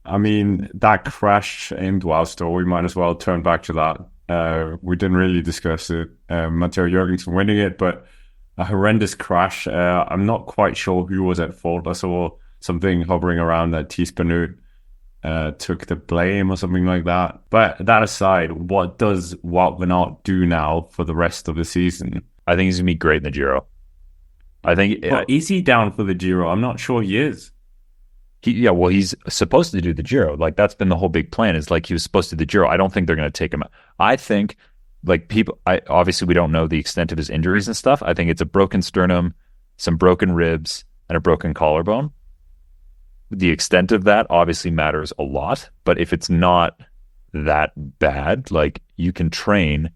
I mean, that crash in DWARS DOOR, we might as well turn back to that. We didn't really discuss it. Matteo Jorgensen winning it, but a horrendous crash. I'm not quite sure who was at fault. I saw something hovering around that Tiespenut took the blame or something like that. But that aside, what does Wout van Aert do now for the rest of the season? I think he's going to be great in the Giro. I think... is he down for the Giro? I'm not sure he is. He's supposed to do the Giro. Like, that's been the whole big plan, is like he was supposed to do the Giro. I don't think they're going to take him out. I think, like, obviously we don't know the extent of his injuries and stuff. I think it's a broken sternum, some broken ribs, and a broken collarbone. The extent of that obviously matters a lot, but if it's not that bad, like, you can train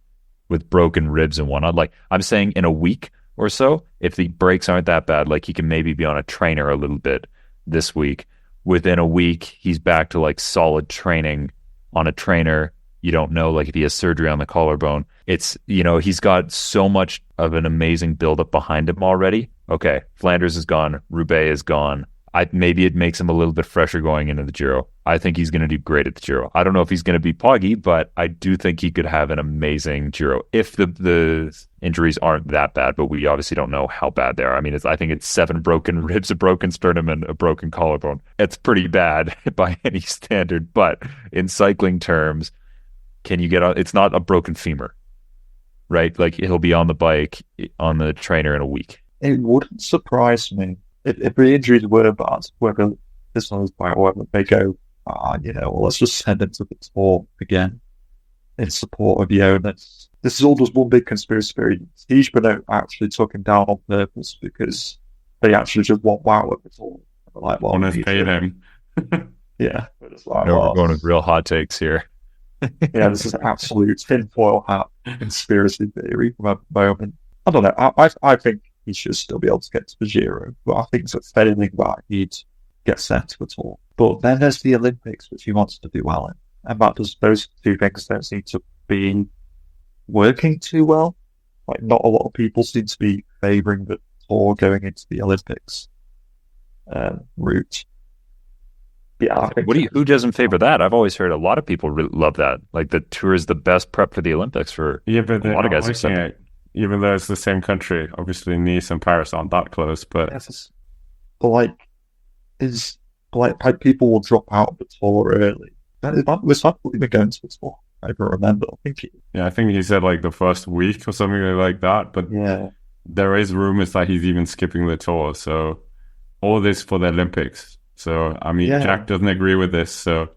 with broken ribs and whatnot. Like, I'm saying in a week or so, if the breaks aren't that bad, like, he can maybe be on a trainer a little bit this week. Within a week, he's back to like solid training on a trainer. You don't know, like, if he has surgery on the collarbone. It's, he's got so much of an amazing buildup behind him already. Okay, Flanders is gone. Roubaix is gone. Maybe it makes him a little bit fresher going into the Giro. I think he's going to do great at the Giro. I don't know if he's going to be poggy, but I do think he could have an amazing Giro if the injuries aren't that bad, but we obviously don't know how bad they are. I mean, I think it's 7 broken ribs, a broken sternum, and a broken collarbone. It's pretty bad by any standard, but in cycling terms, can you get on? It's not a broken femur, right? Like, he'll be on the bike, on the trainer in a week. It wouldn't surprise me if the injuries were bad, whether this one is bad, or whether they go, well, let's just send him to the Tour again in support of Jonas. This is all just one big conspiracy theory. Tiespenut actually took him down on purpose because they actually just want Wout at the Tour. Like, well, want to pay him. Yeah. We're going with real hot takes here. Yeah, this is absolute tinfoil hat conspiracy theory from a moment. I don't know. I think he should still be able to get to the Giro, but I think it's failing that he'd get sent to the Tour. But then there's the Olympics, which he wants to do well in, and those two things don't seem to be working too well. Like, not a lot of people seem to be favouring the Tour going into the Olympics route. Yeah, I think who doesn't favor that? I've always heard a lot of people love that. Like, the Tour is the best prep for the Olympics for a lot of guys. Even though it's the same country, obviously Nice and Paris aren't that close, but people will drop out of the Tour early. Was that even going to the Tour? I don't remember. I think he said like the first week or something like that. But yeah, there is rumors that he's even skipping the Tour. So all this for the Olympics. So I mean, Jack doesn't agree with this. So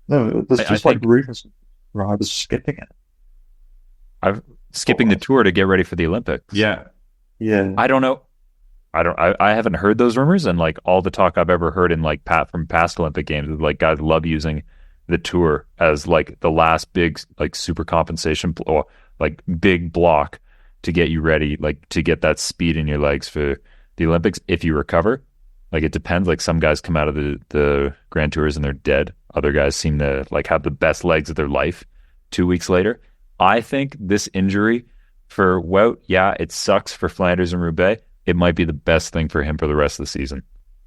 no, there's just rumors. I was skipping it. Skipping the Tour to get ready for the Olympics. Yeah. I don't know. I haven't heard those rumors, and like all the talk I've ever heard in like from past Olympic games is like guys love using the Tour as like the last big like super compensation or like big block to get you ready, like to get that speed in your legs for the Olympics if you recover. Like, it depends. Like, some guys come out of the Grand Tours and they're dead. Other guys seem to like have the best legs of their life 2 weeks later. I think this injury for Wout, it sucks for Flanders and Roubaix. It might be the best thing for him for the rest of the season.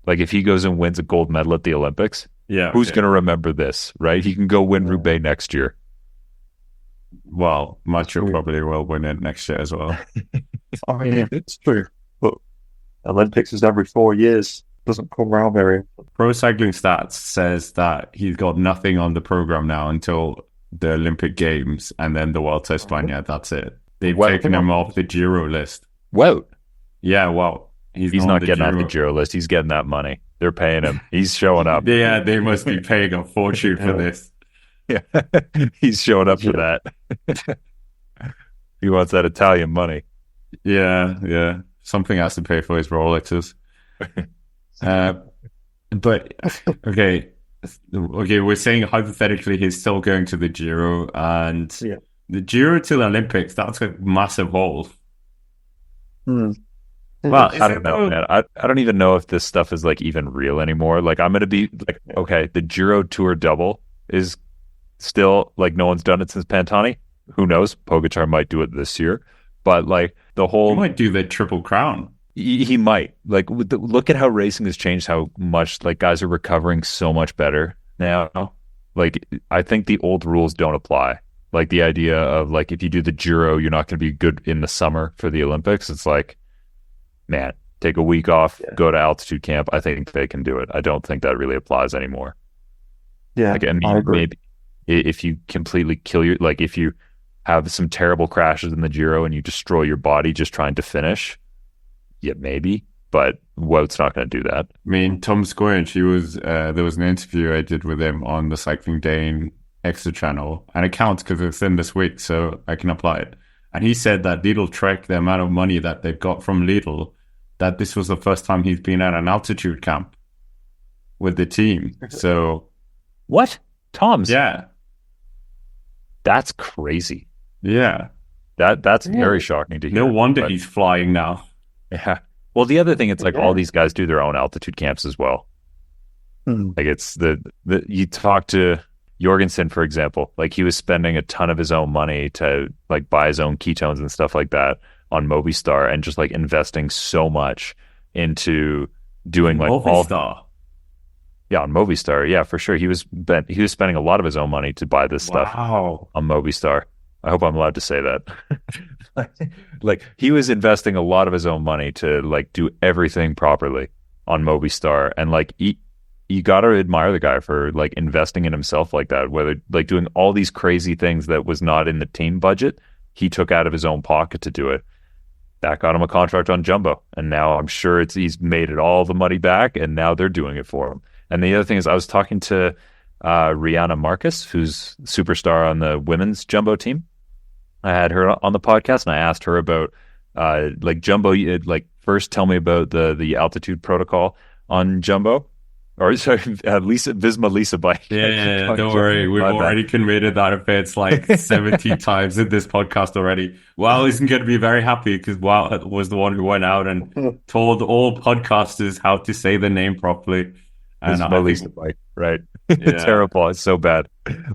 Like, if he goes and wins a gold medal at the Olympics, who's going to remember this, right? He can go win Roubaix next year. Well, Macho probably will win it next year as well. I mean, it's true. But Olympics is every 4 years. Doesn't come around very often. Pro Cycling Stats says that he's got nothing on the program now until the Olympic Games and then the Vuelta a España. That's it. They've taken him off the Giro list. Wout? Yeah, Wout. He's not getting off the Giro list. He's getting that money. They're paying him. He's showing up. Yeah, they must be paying a fortune for this. Yeah, he's showing up for that. He wants that Italian money. Yeah. Something has to pay for his Rolexes. But okay, we're saying hypothetically he's still going to the Giro, and the Giro to the Olympics, that's a massive haul. Well, I don't know, man. I don't even know if this stuff is like even real anymore. Like, I'm gonna be like, okay, the Giro Tour double is still like, no one's done it since Pantani. Who knows? Pogačar might do it this year, but like the whole, he might do the Triple Crown. He might. Like, look at how racing has changed, how much like guys are recovering so much better now. Like, I think the old rules don't apply. Like the idea of like, if you do the Giro, you're not going to be good in the summer for the Olympics. It's like, man, take a week off, go to altitude camp. I think they can do it. I don't think that really applies anymore. Yeah, like, I mean, I agree. maybe if you completely kill your, like if you have some terrible crashes in the Giro and you destroy your body just trying to finish, yeah, maybe. But Wout's not going to do that. I mean, Tom Squinch, there was an interview I did with him on the Cycling Dane Extra channel, and it counts because it's in this week, so I can apply it. And he said that Lidl tracked the amount of money that they've got from Lidl, that this was the first time he's been at an altitude camp with the team. So, what? Tom's? Yeah. That's crazy. Yeah. That's very shocking to hear. No wonder he's flying now. Yeah. Well, the other thing, it's like all these guys do their own altitude camps as well. Like it's you talk to Jorgensen, for example, like he was spending a ton of his own money to like buy his own ketones and stuff like that on Movistar, and just like investing so much into doing like Movistar. On Movistar. Yeah, for sure. He was spending a lot of his own money to buy this stuff on Movistar. I hope I'm allowed to say that. like he was investing a lot of his own money to like do everything properly on Movistar, and like you got to admire the guy for like investing in himself like that, whether like doing all these crazy things that was not in the team budget, he took out of his own pocket to do it. That got him a contract on Jumbo, and now I'm sure he's made it all the money back, and now they're doing it for him. And the other thing is, I was talking to Rihanna Marcus, who's superstar on the women's Jumbo team. I had her on the podcast, and I asked her about like Jumbo. Like, first, tell me about the altitude protocol on Jumbo. Or sorry, Visma bike. Yeah, don't worry. We've already conveyed that offense like 70 times in this podcast already. Wow isn't going to be very happy because Wow was the one who went out and told all podcasters how to say the name properly. And Visma bike, right? It's terrible. It's so bad.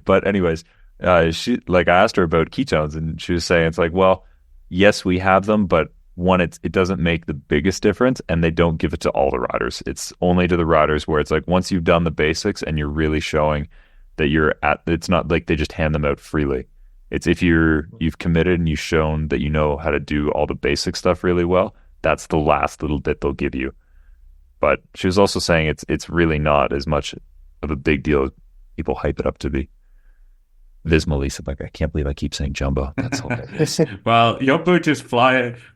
But anyways, I asked her about ketones, and she was saying it's like, well, yes, we have them, but one, it doesn't make the biggest difference, and they don't give it to all the riders. It's only to the riders where it's like once you've done the basics and you're really showing that it's not like they just hand them out freely. It's if you've committed and you've shown that you know how to do all the basic stuff really well, that's the last little bit they'll give you. But she was also saying it's really not as much of a big deal as people hype it up to be. Visma bike. I can't believe I keep saying Jumbo. That's hilarious. Well, Jumbo just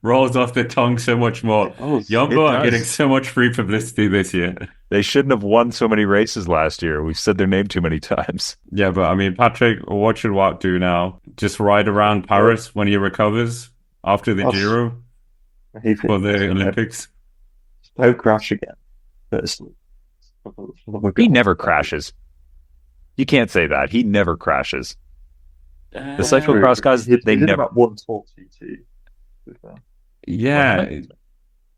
rolls off the tongue so much more. Jumbo are getting so much free publicity this year. They shouldn't have won so many races last year. We've said their name too many times. Yeah, but I mean, Patrick, what should Wout do now? Just ride around Paris when he recovers after the Giro for the Olympics? Don't crash again. Firstly, he never crashes. You can't say that. He never crashes. The cyclocross guys, they never. About one Tour TT. Yeah.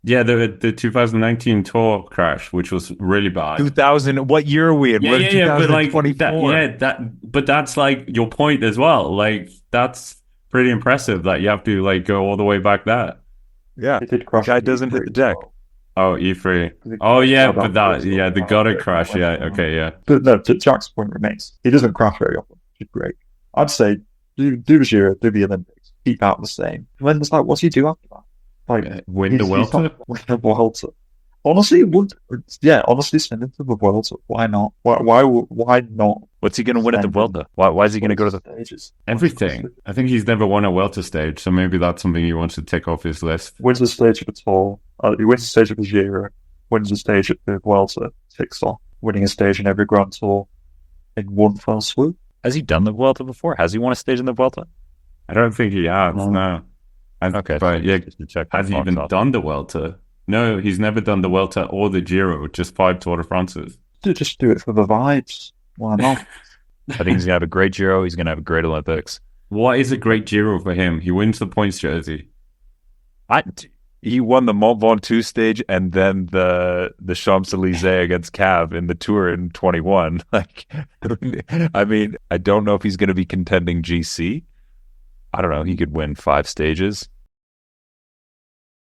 Yeah, the 2019 Tour crash, which was really bad. 2000, what year are we in? Yeah, but like but that's like your point as well. Like that's pretty impressive that you have to like go all the way back there. Yeah, the guy doesn't hit the deck. Oh, E3. Oh, yeah, but the gutter crash. Yeah, okay, yeah. But no, Jack's point remains. He doesn't crash very often, which is great. I'd say do the Giro, do the Olympics, keep out the same. And then it's like, what's he do after that? Like win the Vuelta? Win the Vuelta. Honestly, send him to the Vuelta. Why not? Why not? What's he going to win at the Vuelta? Why is he going to go to the stages? Everything. I think he's never won a Vuelta stage, so maybe that's something he wants to tick off his list. Wins the stage of the Tour. He wins the stage of the Giro. Wins the stage at the Vuelta. Ticks off. Winning a stage in every Grand Tour in one fell swoop. Has he done the Vuelta before? Has he won a stage in the Vuelta? I don't think he has. No. Okay, but yeah, has he even done the Vuelta? No, he's never done the Vuelta or the Giro, just 5 Tour de France's. Just do it for the vibes. Why not? I think he's going to have a great Giro. He's going to have a great Olympics. What is a great Giro for him? He wins the points jersey. He won the Mont Ventoux stage and then the Champs-Élysées against Cav in the Tour in 21. Like, I mean, I don't know if he's going to be contending GC. I don't know. He could win 5 stages.